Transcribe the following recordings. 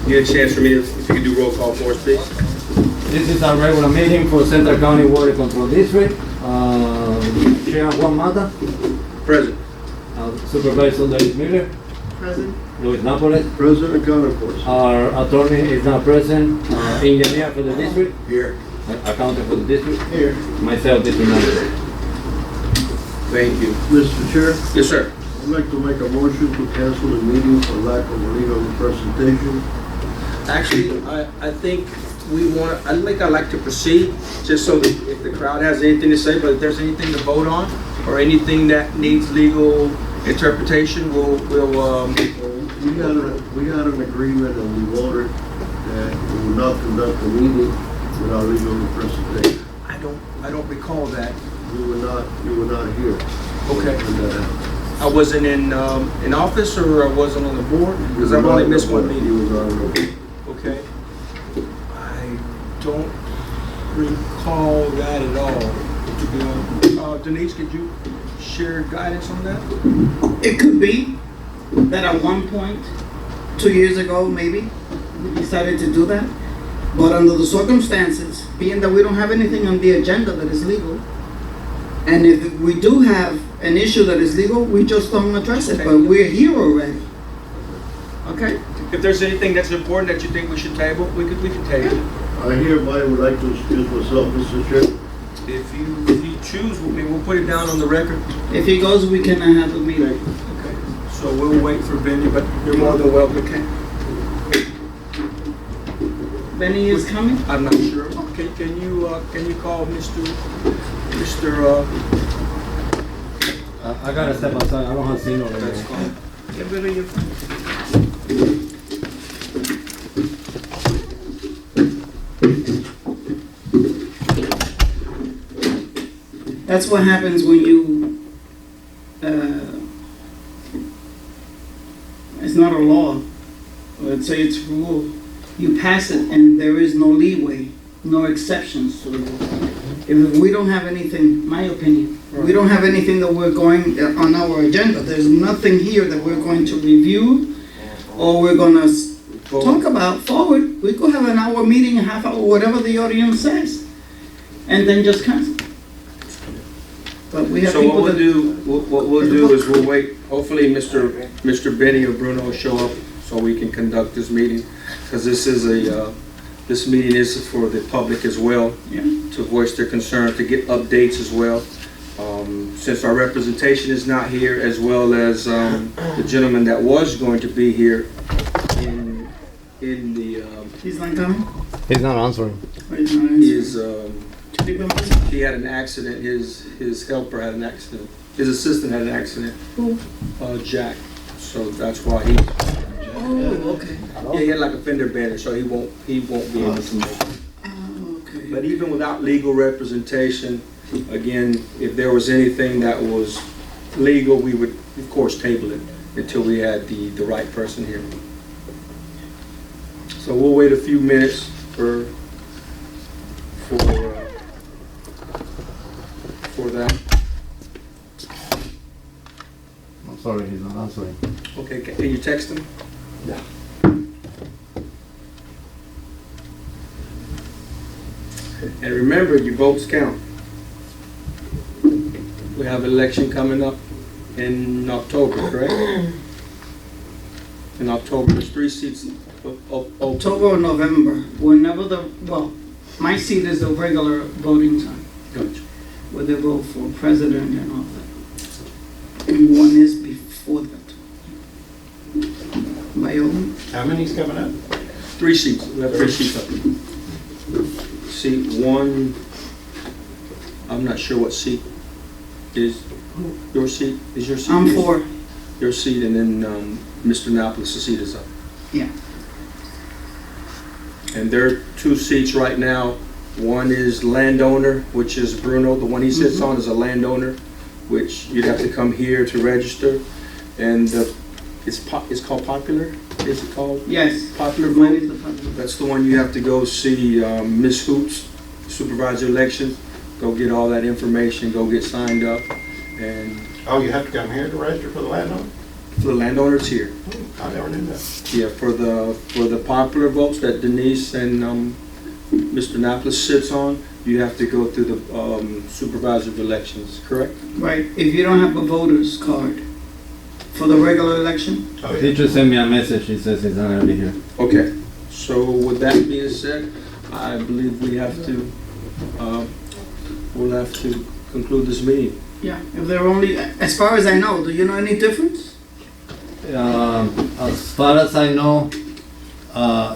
get a chance for me to, if you could do roll call for us, please. This is our regular meeting for Central County Water Control District. Chair Juan Mata, Present. Supervisor Dennis Miller, Present. Luis Napoles. President Counterforce. Our attorney is not present. Engineer for the district, Here. accountant for the district, Here. myself, district manager. Thank you. Mr. Chair, Yes, sir. I'd like to make a motion to cancel the meeting for lack of a legal presentation. Actually, I think I'd like to proceed, just so that if the crowd has anything to say, but if there's anything to vote on, or anything that needs legal interpretation, we'll We had an agreement and we voted that we would not conduct the meeting without legal presentation. I don't recall that. You were not here. Okay. when that happened. I wasn't in office, or I wasn't on the board, because I've only missed one You meeting. was on the board. Okay. I don't recall that at all, to be honest. Denise, could you share guidance on that? It could be that at one point, 2 years ago maybe, we decided to do that. But under the circumstances, being that we don't have anything on the agenda that is legal, and if we do have an issue that is legal, we just don't address it, but we're here already. Okay? If there's anything that's important that you think we should table, we can table. I hereby would like to excuse myself, Mr. Chair. If you choose, we'll put it down on the record. If he goes, we cannot have the meeting. Okay. So we'll wait for Benny, but you're more than welcome. Okay. Benny is coming? I'm not sure. Can you call Mr. I gotta step outside. I don't have signal. That's fine. Get rid of your. That's what happens when you, it's not a law, let's say it's a rule. You pass it and there is no leeway, no exceptions to the rule. If we don't have anything, my opinion, we don't have anything that we're going on our agenda. There's nothing here that we're going to review or we're gonna talk about forward. We could have an hour meeting, a half hour, whatever the audience says, and then just cancel. But we have So people what that we'll do is we'll wait. Hopefully, Mr. Benny or Bruno will show up so we can conduct this meeting, because this meeting is for the public as well, Yeah. to voice their concern, to get updates as well. Since our representation is not here, as well as the gentleman that was going to be here in the He's not coming? He's not answering. Or he's not answering? is he had an accident. His helper had an accident. His assistant had an accident. Who? Jack. So that's why he. Oh, okay. Yeah, he had like a fender bender, so he won't be able to make it. Oh, okay. But even without legal representation, again, if there was anything that was legal, we would, of course, table it until we had the right person here. So we'll wait a few minutes for that. I'm sorry, he's not answering. Okay, can you text him? Yeah. And remember, your votes count. We have an election coming up in October, correct? In October, there's 3 seats. October or November, whenever my seat is the regular voting time, Gotcha. where they vote for president and all that. And one is before that. My own? How many's coming up? 3 seats. We have 3 seats up. Seat 1, I'm not sure what seat is your seat. Is your seat? I'm for, Your seat, and then Mr. Napolis' seat is up. yeah. And there are 2 seats right now. One is landowner, which is Bruno. The one he sits on is a landowner, which you'd have to come here to register. And it's called Popular. Is it called? Yes. Popular Mine vote. is the president. That's the one you have to go see Ms. Hoops, supervisor elections. Go get all that information. Go get signed up. And Oh, you have to come here to register for the landowner? For the landowner, it's here. I never knew that. Yeah, for the popular votes that Denise and Mr. Naples sits on, you have to go through the supervisor of elections, correct? Right, if you don't have a voter's card for the regular election, Oh, He yeah. just sent me a message, he says he's not gonna be here. Okay, so with that being said, I believe we have to, we'll have to conclude this meeting. yeah, if they're only, as far as I know, do you know any difference? As far as I know,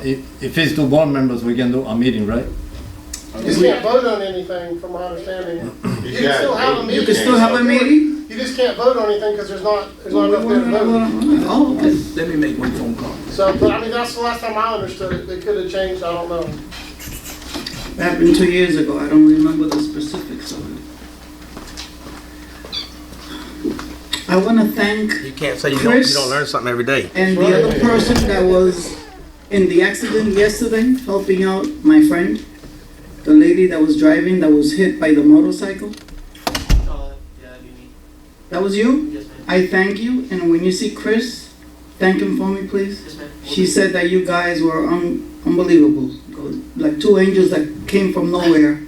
if it's two board members, we can do a meeting, right? You just can't vote on anything, from my understanding. You can still have a You meeting. can still have a meeting? You just can't vote on anything because there's not enough there to vote. Oh, okay. Let me make one phone call. So, but I mean, that's the last time I understood it. They could have changed, I don't know. That happened 2 years ago, I don't remember the specifics of it. I wanna thank You can't say you Chris? don't learn something every day. and the other person that was in the accident yesterday, helping out my friend, the lady that was driving, that was hit by the motorcycle. That was you? Yes, ma'am. I thank you, and when you see Chris, thank him for me, please. Yes, ma'am. She said that you guys were unbelievable, like two angels that came from nowhere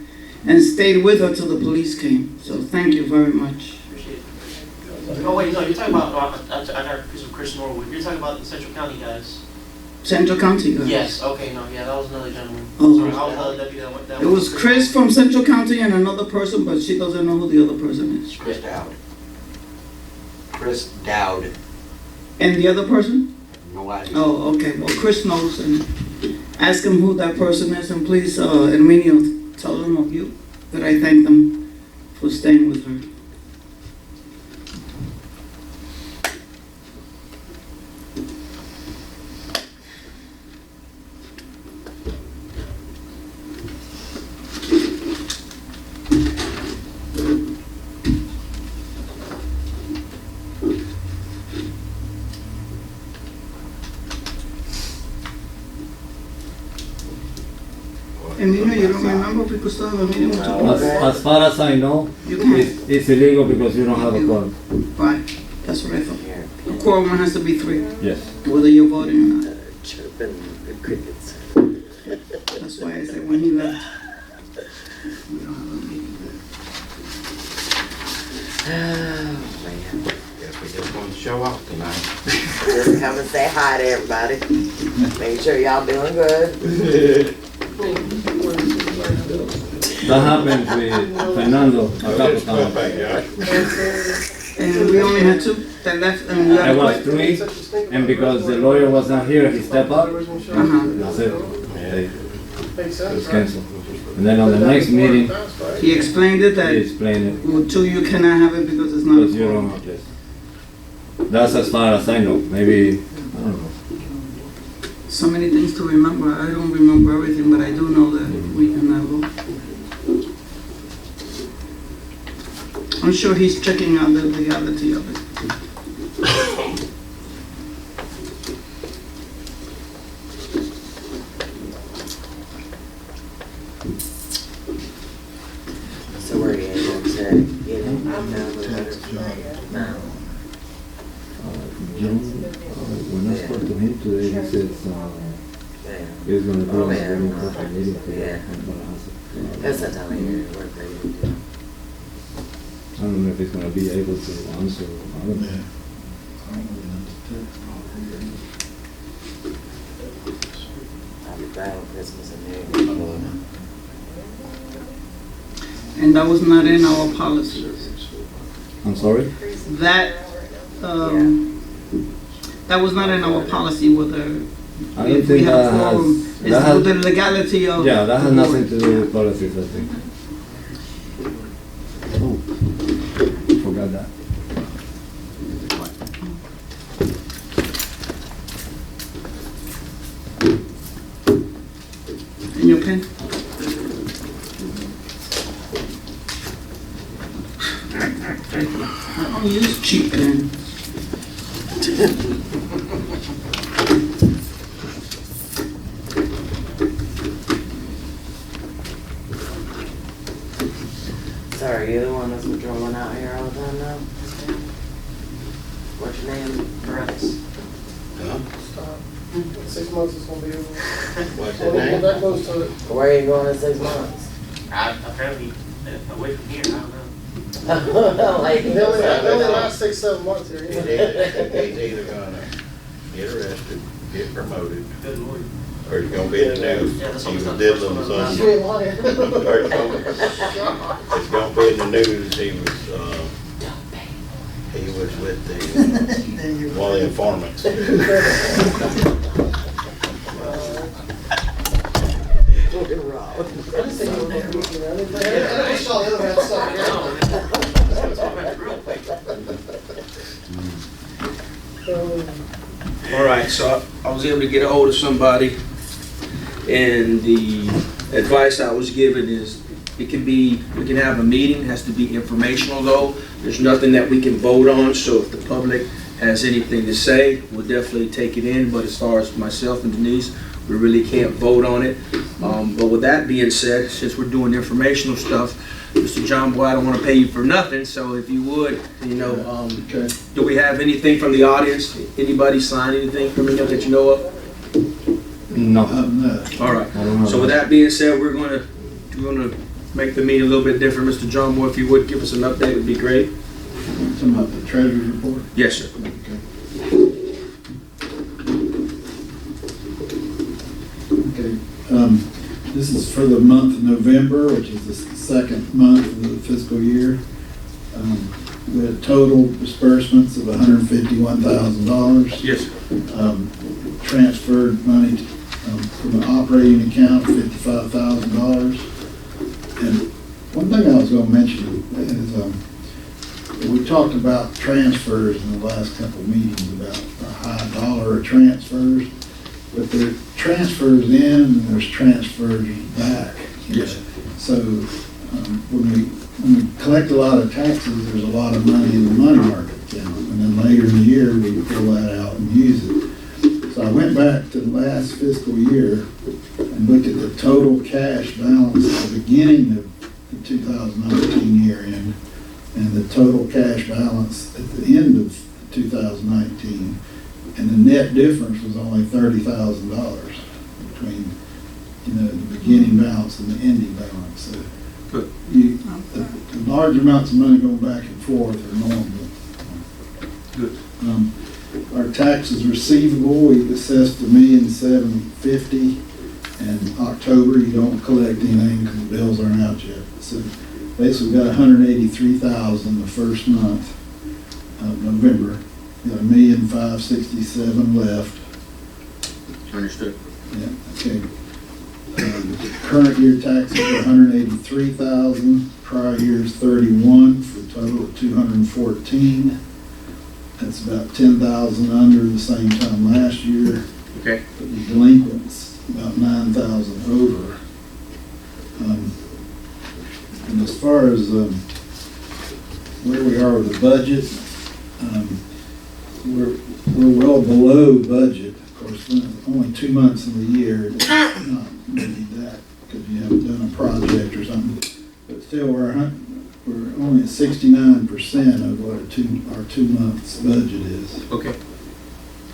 and stayed with her till the police came. So thank you very much. Appreciate it. Oh, wait, no, you're talking about, I got a piece of Chris Norwood. You're talking about the Central County guys. Central County guys. Yes, okay, no, yeah, that was another gentleman. Oh. Sorry, I was the other deputy that went down. It was Chris from Central County and another person, but she doesn't know who the other person is. Chris Dowd. Chris Dowd. And the other person? No idea. Oh, okay. Well, Chris knows, and ask him who that person is, and please, Herminio, tell them of you that I thank them for staying with her. And you know, you don't remember if we could still have a meeting with As far as I know, you can. it's illegal because you don't have a card. Right, that's what I thought. A quorum has to be 3, Yes. whether you're voting or not. Chirping the crickets. That's why I said when he left. We don't have a meeting. Oh, man. Guess we just want to show off tonight. Just come and say hi to everybody. Make sure y'all doing good. That happened with Fernando a couple times. And we only had 2 that left, and we I had was 3, and because the lawyer was not here, he stepped up. Uh-huh. That's it. They- Makes It was sense, right? canceled. And then on the next meeting, He explained it he that explained it. with 2 you cannot have it because it's not. Because you don't have this. That's as far as I know. Maybe, I don't know. So many things to remember. I don't remember everything, but I do know that we cannot vote. I'm sure he's checking out the legality of it. So were you able to get him down the letter? No. John, when I spoke to him today, he says, Yeah. he's gonna do Oh, a yeah. very important meeting for Yeah. That's the time of year work that you do. I don't know if he's gonna be able to answer, I don't know. Happy Friday, Christmas and New Year. And that was not in our policies. I'm sorry? That, that was not in our policy whether I don't if we think have a that quorum. has, It's that with the has, legality of. yeah, that has nothing to do with policies, I think. Oh, forgot that. In your pen? I don't use cheap pen. Sorry, you're the one that's patrolling out here all the time now? What's your name? Correct. 6 months is gonna be over. What's the When name? that goes to, Where are you going in 6 months? Apparently, away from here, I don't know. Like, they only last 6, 7 months here. He's either gonna get arrested, get promoted, Good lord. or he's gonna be in the news. Yeah, that's He was almost diddling the first something. She ain't lying. Or it's gonna be in the news, he was with the, one of the informants. Looking wrong. I just think it was gonna be, I saw the other half stuff. All right, so I was able to get a hold of somebody, and the advice I was given is we can have a meeting, it has to be informational though. There's nothing that we can vote on, so if the public has anything to say, we'll definitely take it in, but as far as myself and Denise, we really can't vote on it. But with that being said, since we're doing informational stuff, Mr. John Boy, I don't want to pay you for nothing, so if you would, Okay. do we have anything from the audience? Anybody sign anything from me that you know of? No. No. All right. I don't know. So with that being said, we're gonna make the meeting a little bit different. Mr. John Boy, if you would give us an update, it'd be great. Talking about the treasurer's report? Yes, sir. Okay, this is for the month of November, which is the second month of the fiscal year. We had total disbursements of $151,000. Yes, sir. Transferred money from an operating account, $55,000. And one thing I was gonna mention is, we talked about transfers in the last couple of meetings about the high dollar of transfers, but there are transfers in and there's transfers back. Yes. So, when we collect a lot of taxes, there's a lot of money in the money market account, and then later in the year, we pull that out and use it. So I went back to the last fiscal year and looked at the total cash balance at the beginning of the 2019 year end, and the total cash balance at the end of 2019, and the net difference was only $30,000 between, the beginning balance and the ending balance. So Good. the large amounts of money going back and forth are normal. Good. Our taxes receivable, we assessed $1,750,000. In October, you don't collect anything because the bills aren't out yet. So basically, we got $183,000 the first month of November. We got $1,567,000 left. Understood. Yeah, okay. Current year taxes are $183,000. Prior year's $31,000 for a total of $214,000. That's about $10,000 under the same time last year. Okay. But the delinquents about $9,000 over. And as far as where we are with the budget, we're well below budget. Of course, only 2 months in the year, it's not really that because you haven't done a project or something. But still, we're only at 69% of what our 2 months budget is. Okay.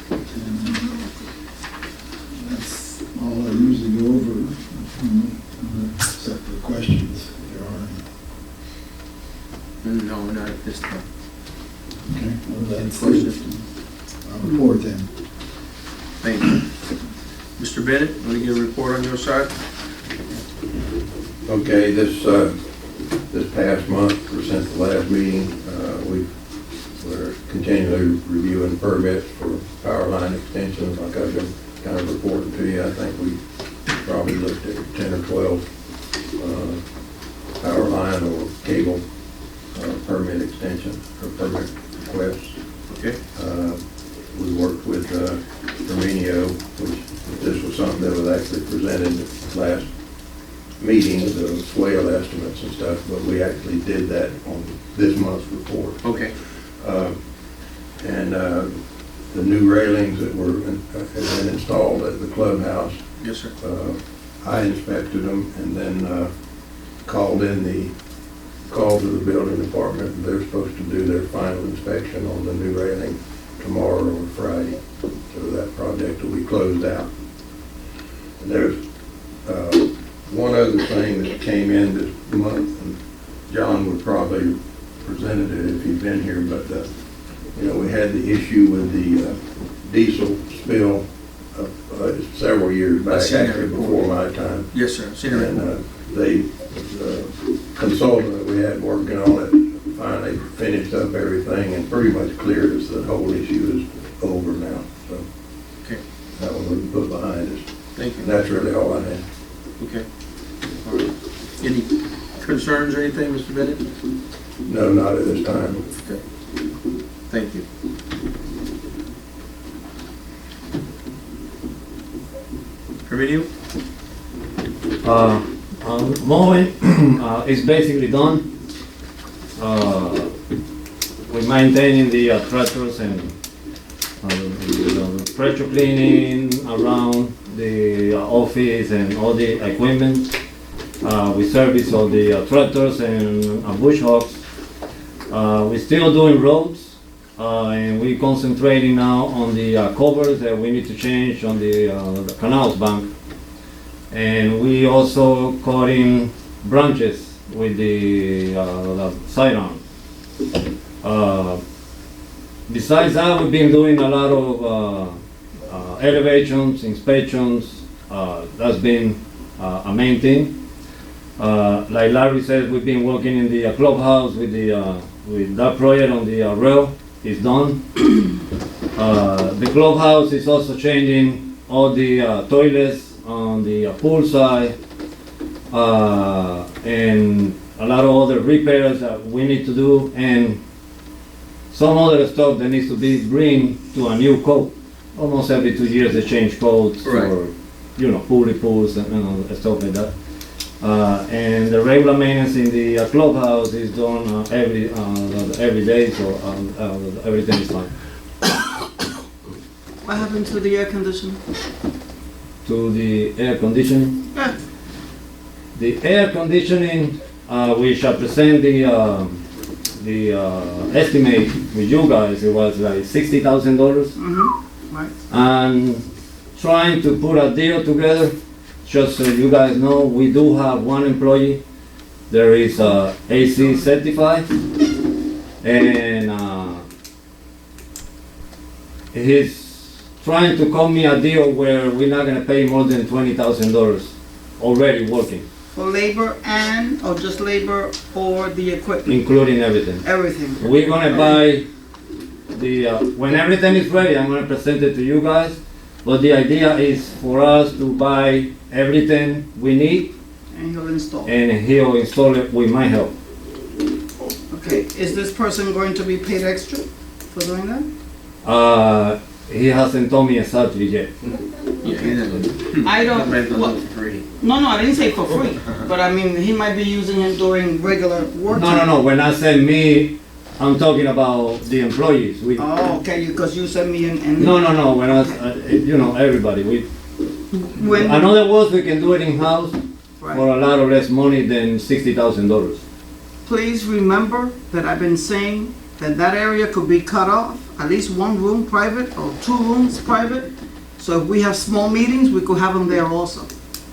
And that's all I usually go over, except for questions, if there are any. No, not at this time. Okay, well, that's Questions? I'll report then. Thank you. Mr. Bennett, want to give a report on your side? Okay, this past month, or since the last meeting, we're continually reviewing permits for power line extensions, like I've been kind of reporting to you. I think we probably looked at 10 or 12 power line or cable permit extension or permit requests. Okay. We worked with Terminio, which this was something that was actually presented at the last meeting, the swale estimates and stuff, but we actually did that on this month's report. Okay. And the new railings that have been installed at the clubhouse, Yes, sir. I inspected them and then called to the building department. They're supposed to do their final inspection on the new railing tomorrow or Friday. So that project will be closed out. And there's one other thing that came in this month, and John would probably presented it if he'd been here, but we had the issue with the diesel spill several years back, seen that actually report. before my time. Yes, sir. Seen it. And the consultant that we had working on it finally finished up everything and pretty much cleared us. The whole issue is over now. So Okay. that one we can put behind us. Thank you. And that's really all I had. Okay. All right. Any concerns or anything, Mr. Bennett? No, not at this time. Okay. Thank you. Herminio? Mowing is basically done. We're maintaining the tractors and pressure cleaning around the office and all the equipment. We service all the tractors and bush hogs. We're still doing roads, and we're concentrating now on the covers that we need to change on the canals bank. And we also cutting branches with the sidearm. Besides that, we've been doing a lot of elevations, inspections. That's been a main thing. Like Larry said, we've been working in the clubhouse with that project on the rail. It's done. The clubhouse is also changing all the toilets on the pool side, and a lot of other repairs that we need to do, and some other stuff that needs to be bring to a new coat. Almost every 2 years they change coats for, pools and stuff like that. And the regular maintenance in the clubhouse is done every day, so everything is fine. What happened to the air conditioning? To the air conditioning. Yeah. The air conditioning, we shall present the estimate with you guys. It was like $60,000, Right. and trying to put a deal together. Just so you guys know, we do have one employee. There is AC certified, and he's trying to call me a deal where we're not gonna pay more than $20,000 already working, For labor or just labor or the equipment? including everything. Everything. We're gonna buy when everything is ready, I'm gonna present it to you guys. But the idea is for us to buy everything we need, And he'll install. and he'll install it with my help. Okay, is this person going to be paid extra for doing that? He hasn't told me exactly yet. Yeah, he doesn't. I don't, well, For free. no, I didn't say for free, but I mean, he might be using it during regular work. No. When I say me, I'm talking about the employees. Oh, okay, because you sent me an. No. When I, everybody. When, In other words, we can do it in-house for right. a lot of less money than $60,000. Please remember that I've been saying that area could be cut off, at least one room private or 2 rooms private. So if we have small meetings, we could have them there also.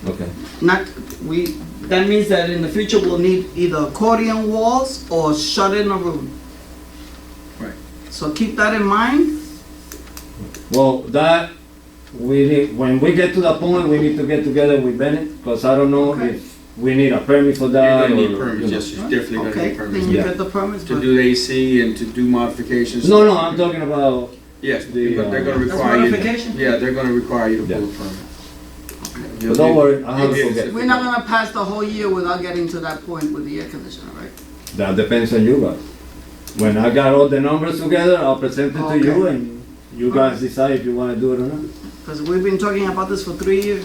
Okay. That means that in the future we'll need either accordion walls or shut in a room. Right. So keep that in mind. Well, that we need, when we get to that point, we need to get together with Bennett, because I don't know Okay. if we need a permit for You're that. gonna need or, permits, yes, you're definitely gonna Okay, need then permits. you Yeah. get the permits, To but do the AC and to do modifications. No, I'm talking about, Yes, the, but they're gonna That's require you. modification? Yeah, they're gonna require you to Yeah. pull a permit. but don't worry, I haven't You'll forget. get- we're not gonna pass the whole year without getting to that point with the air conditioner, right? That depends on you guys. When I got all the numbers together, I'll present it to you, Okay. and you guys decide if you wanna do it or not. Because we've been talking about this for 3 years.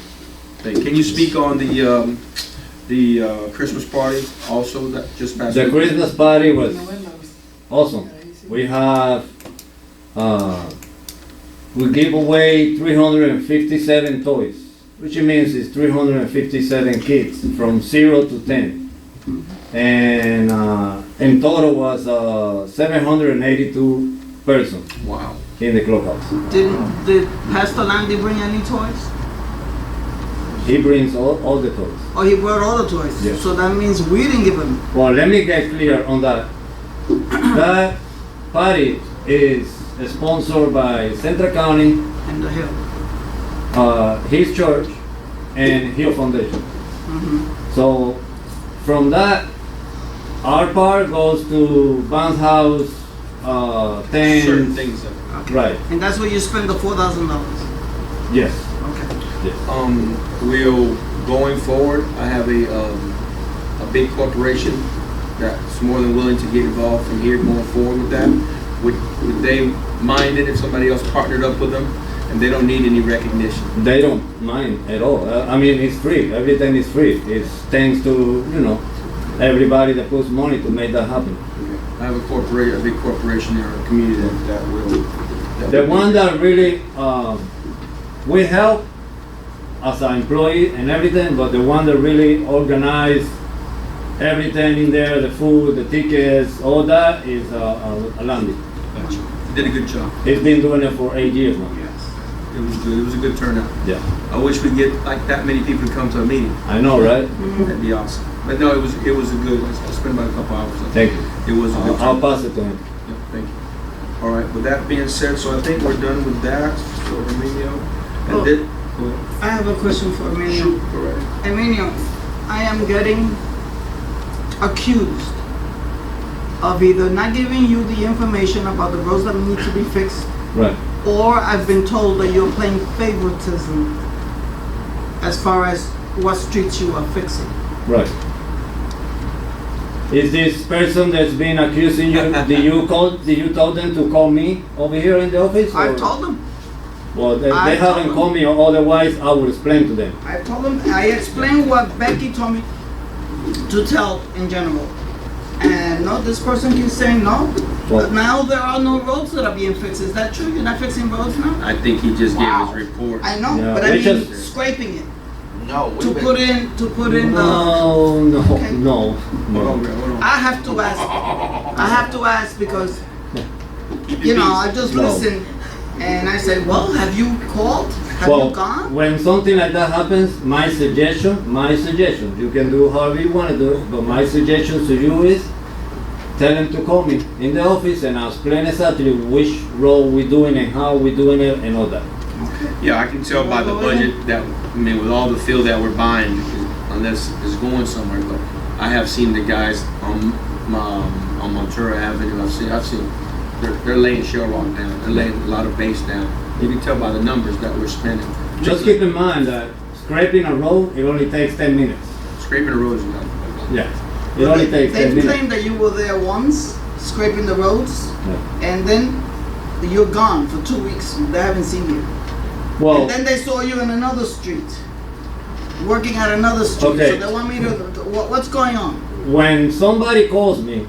Hey, can you speak on the Christmas party also that just passed? The week? Christmas party was awesome. We have, we give away 357 toys, which means it's 357 kids from 0 to 10. And in total was 782 persons. Wow. in the clubhouse. Did Pastor Landy bring any toys? He brings all the toys. Oh, he brought all the toys? Yes. So that means we didn't give him. Well, let me get clear on that. That party is sponsored by Central County, In the hill. his church, and Hill Foundation. Mhm. So from that, our part goes to Bounce House, Certain tents. things. Right. And that's where you spend the $4,000? Yes. Okay. Yes. We'll, going forward, I have a big corporation that's more than willing to get involved from here going forward with that. Would they mind it if somebody else partnered up with them and they don't need any recognition? They don't mind at all. I mean, it's free. Everything is free. It's thanks to, everybody that puts money to make that happen. I have a big corporation in our community that will. The one that really, we help as an employee and everything, but the one that really organized everything in there, the food, the tickets, all that is Landy. Did a good job. He's been doing it for 8 years now. It was good. It was a good turnout. Yeah. I wish we'd get like that many people to come to a meeting. I know, right? That'd be awesome. But no, it was a good. I spent about a couple hours. Thank you. It was a good. I'll turnout. pass it to him. Yeah, thank you. All right. With that being said, so I think we're done with that. So Emilio, and Oh. then go ahead. I have a question for Emilio. Go right ahead. Emilio, I am getting accused of either not giving you the information about the roads that need to be fixed, Right. or I've been told that you're playing favoritism as far as what streets you are fixing. Right. Is this person that's been accusing you, did you tell them to call me over here in the office? I or- told them, Well, they I told haven't them. called me, or otherwise I will explain to them. I explained what Becky told me to tell in general. And no, this person keeps saying no, Well- but now there are no roads that are being fixed. Is that true? You're not fixing roads now? I think he just Wow. gave his report. I know, Yeah, but I we mean just- scraping it No, to we've put been, in the. No, no, Okay. no, Hold on, no. Greg, hold on. I have to ask because I just No. listened and I said, well, have you called? Have Well, you gone? when something like that happens, my suggestion, you can do however you want to do it, but my suggestion to you is tell them to call me in the office and I'll explain exactly which role we're doing and how we're doing it and all that. Yeah, I can tell by the budget that, with all the field that we're buying, unless it's going somewhere, but I have seen the guys on Montura Avenue, I've seen, they're laying shell rock down, they're laying a lot of base down. You can tell by the numbers that we're spending. Just keep in mind that scraping a road, it only takes 10 minutes. Scraping the roads is not. Yeah, it only takes 10 They minutes. claimed that you were there once, scraping the roads, Yeah. and then you're gone for 2 weeks. They haven't seen you. Well, And then they saw you in another street, working at another street. Okay. So they want me to, what's going on? when somebody calls me,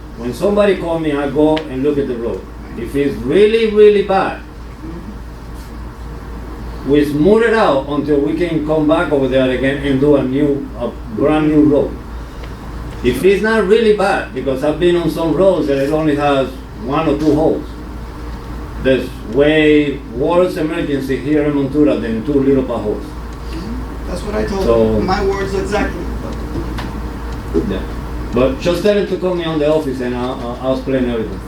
I go and look at the road. If it's really, really bad, we smooth it out until we can come back over there again and do a brand new road. If it's not really bad, because I've been on some roads that it only has 1 or 2 holes. There's way worse emergency here in Montura than 2 little potholes. That's what I told So- them. My words exactly. Yeah. But just tell them to call me on the office and I'll explain everything.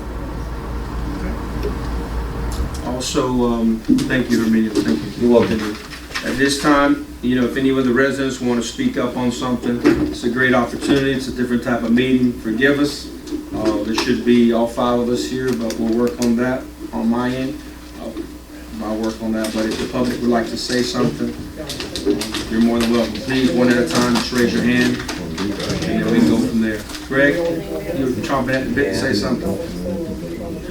Also, thank you, Emilio, thank you. You're welcome. At this time, if any of the residents want to speak up on something, it's a great opportunity, it's a different type of meeting, forgive us. There should be all 5 of us here, but we'll work on that on my end. I'll work on that, but if the public would like to say something, you're more than welcome. Please, one at a time, just raise your hand, and then we can go from there. Greg, you're chomping at the bit to say something?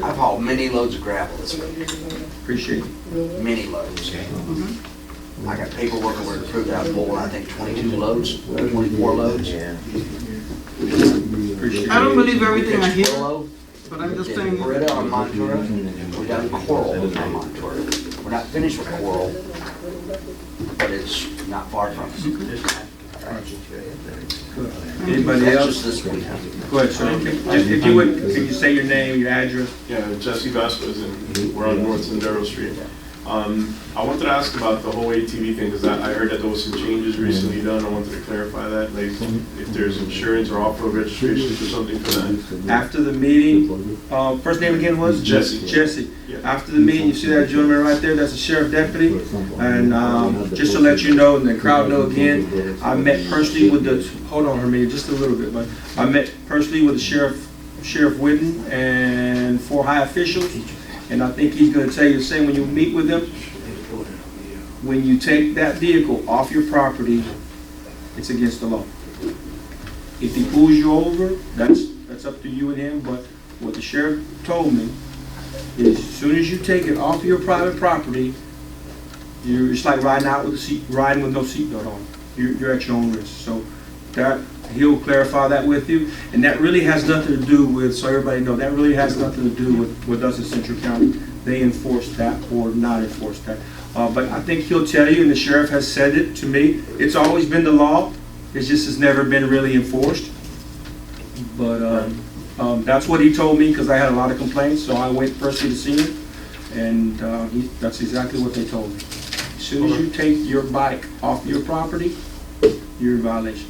I've hauled many loads of gravel this week, Appreciate it. many loads. I got paperwork where to prove that I pulled, I think, 22 loads, 24 loads. Appreciate I don't it. believe everything I hear, Willow, but I'm just in saying. Beretta on Montura, we done Coral on Montura. We're not finished with Coral, but it's not far from us. Anybody That's else? just this week. Go ahead, sir. If you would, can you say your name, your address? Yeah, Jesse Vasquez, and we're on North Sendero Street. I wanted to ask about the whole ATV thing, because I heard that there was some changes recently done. I wanted to clarify that, like if there's insurance or off-road registrations or something for that. After the meeting, first name again was? Jesse. Jesse. Yeah. After the meeting, you see that gentleman right there, that's a sheriff deputy. And just to let you know, and the crowd know again, I met personally with the, hold on Hermia, just a little bit, but I met personally with the Sheriff Whitten and 4 high officials. And I think he's gonna tell you the same when you meet with him. When you take that vehicle off your property, it's against the law. If he pulls you over, that's up to you and him, but what the sheriff told me is as soon as you take it off your private property, it's like riding with no seatbelt on. You're at your own risk. So that, he'll clarify that with you. And that really has nothing to do with, so everybody know, that really has nothing to do with us in Central County. They enforce that or not enforce that. But I think he'll tell you, and the sheriff has said it to me, it's always been the law. It just has never been really enforced. But that's what he told me, because I had a lot of complaints, so I went personally to see him. And that's exactly what they told me. As soon as you take your bike off your property, you're in violation.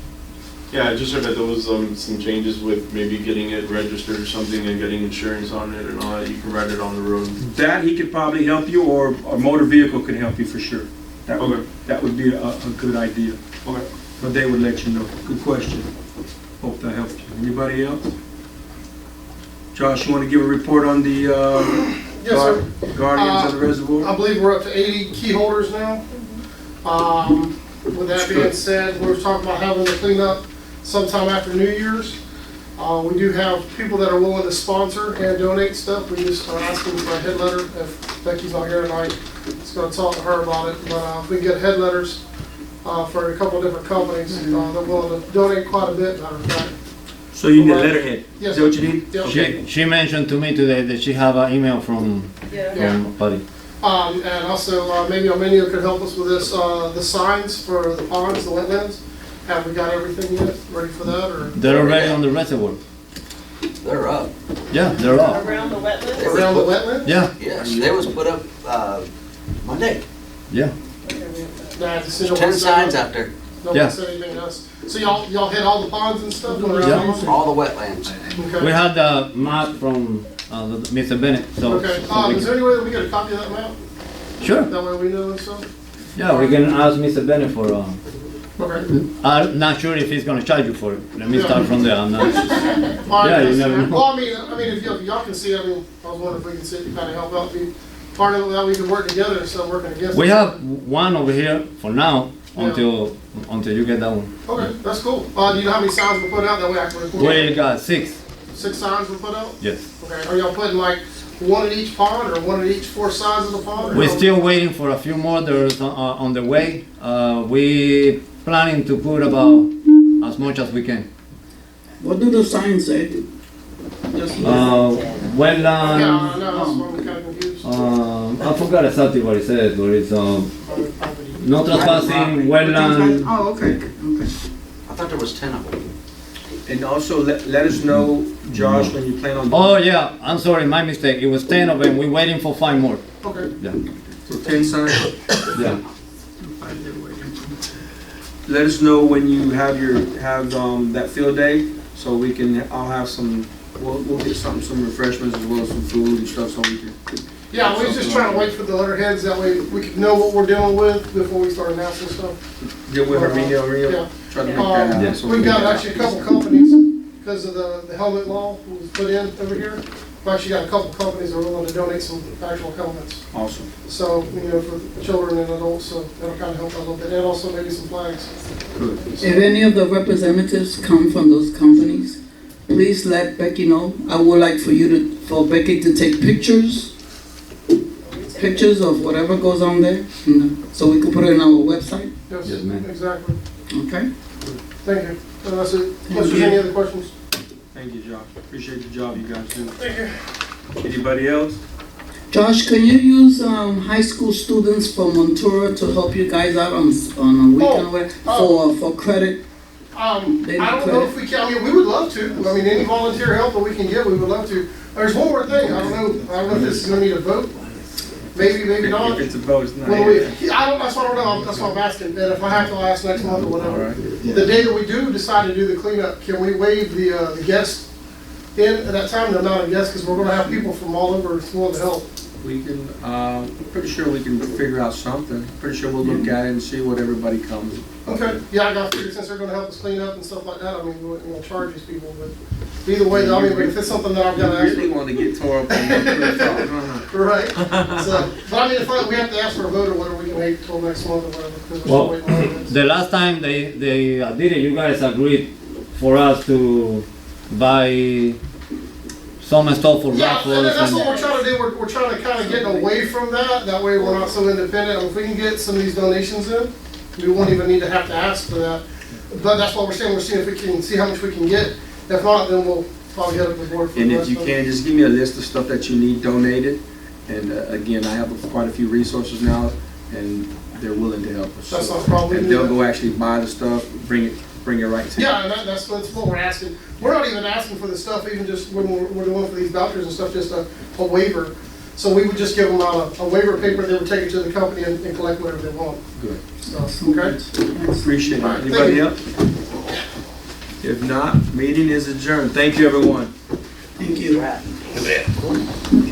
Yeah, I just heard that there was some changes with maybe getting it registered or something and getting insurance on it and all that. You can ride it on the road. That he could probably help you, or a motor vehicle could help you for sure. That would, Okay. that would be a good idea. Okay. But they would let you know. Good question. Hope that helped you. Anybody else? Josh, you want to give a report on the Yes, sir. Guardians of the Reservoir? I believe we're up to 80 key holders now. With that being said, we're talking about having to clean up sometime after New Year's. We do have people that are willing to sponsor and donate stuff. We just are asking for a head letter. If Becky's not here tonight, just going to talk to her about it. But if we get head letters for a couple of different companies, they're willing to donate quite a bit, matter of fact. So you need a letterhead. Yes. Is that what you need? Yep. Okay. She mentioned to me today that she have an email from Buddy. And also, maybe Arminio could help us with this, the signs for the ponds, the wetlands. Have we got everything yet, ready for that, or They're already on the reservoir. They're up. Yeah, they're up. Around the wetlands? They was around the put- wetlands? Yeah, Yes, they was put up, Monday. yeah. Nah, just see no There's one 10 said signs nothing. out there, No Yeah. one said anything else. So y'all hit all the ponds and stuff around? Yeah. these? all the wetlands. Okay. We had the map from Mr. Bennett, so. Okay, is there any way that we get a copy of that map? Sure, That way we know and stuff? yeah, we can ask Mr. Bennett for, Okay. I'm not sure if he's gonna charge you for it. Let me start from there, I'm not. All right, Yeah, you yes, never know. well, I mean, if y'all can see, I mean, I was wondering if we can see, kind of help out, be part of that we can work together instead of working against. We it. have one over here for now, Yeah. until you get that one. Okay, that's cool. Do you know how many signs we put out? That way I can report. We got 6, 6 signs we put out? yes. Okay, are y'all putting like one at each pond or one at each 4 sides of the pond? or We're how- still waiting for a few more, there's on the way. We planning to put about as much as we can. What do the signs say? Just Yeah, I Wetland, know, that's why I'm kind of confused. I forgot exactly what it says, but it's, no trespassing, wetland. Oh, okay, okay. I thought there was 10 of them. And also let us know, Josh, when you plan on. Oh, yeah, I'm sorry, my mistake, it was 10 of them, we're waiting for 5 more. Okay. Yeah, So 10 signs. yeah. Let us know when you have that field day, so we can, I'll have some, we'll get some refreshments as well as some food and stuff, so we can. Yeah, we was just trying to wait for the letterheads, that way we could know what we're dealing with before we start announcing stuff. Get with Herminio, Yeah. try to make that happen. Yeah. so We've we got can- actually a couple companies, because of the helmet law that was put in over here. We've actually got a couple companies that are willing to donate some actual helmets. Awesome. So, for children and adults, so that'll kind of help out a little bit, and also maybe some flags. Good. If any of the representatives come from those companies, please let Becky know. I would like for Becky to take pictures of whatever goes on there, so we can put it on our website, Yes, ma'am. Exactly. okay? Thank you. Unless there's any other questions. Thank you, Josh. Appreciate the job you guys do. Thank you. Anybody else? Josh, can you use high school students from Montura to help you guys out on a weekend for credit? I don't know if we can, I mean, we would love to. I mean, any volunteer help that we can get, we would love to. There's one more thing, I don't know if this is gonna need a vote. Maybe not. If it's a vote, it's not. Well, that's what I don't know, that's what I'm asking, and if I have to ask next month or whatever. Alright. The day that we do decide to do the cleanup, can we waive the guest in at that time, the amount of guests, because we're gonna have people from all over willing to help. We can, pretty sure we can figure out something. Pretty sure we'll look at it and see what everybody comes. Okay, yeah, I got to figure, since they're gonna help us clean up and stuff like that, I mean, we won't charge these people, but either way, I mean, if it's something that I've got to You ask really want to get tore up on the for, right? So, but I mean, if we have to ask for a vote or whatever, we can wait till next month or whatever, because we're still Well, waiting on it. the last time they did it, you guys agreed for us to buy some stuff for Yeah, raffles. and that's what and- we're trying to do, we're trying to kind of get away from that way we're not so independent. If we can get some of these donations in, we won't even need to have to ask for that. But that's what we're saying if we can, see how much we can get. If not, then we'll probably get up the board for the And if rest you of it. can, just give me a list of stuff that you need donated. And again, I have quite a few resources now, and they're willing to help us. That's not a problem. And they'll go actually buy the stuff, bring it right to you. Yeah, and that's what we're asking. We're not even asking for the stuff, even just when we're doing for these vouchers and stuff, just a waiver. So we would just give them out a waiver paper, they would take it to the company and collect whatever they want. Good. So, okay? Appreciate it. All right, thank Anybody you. else? If not, meeting is adjourned. Thank you, everyone. Thank you. Right.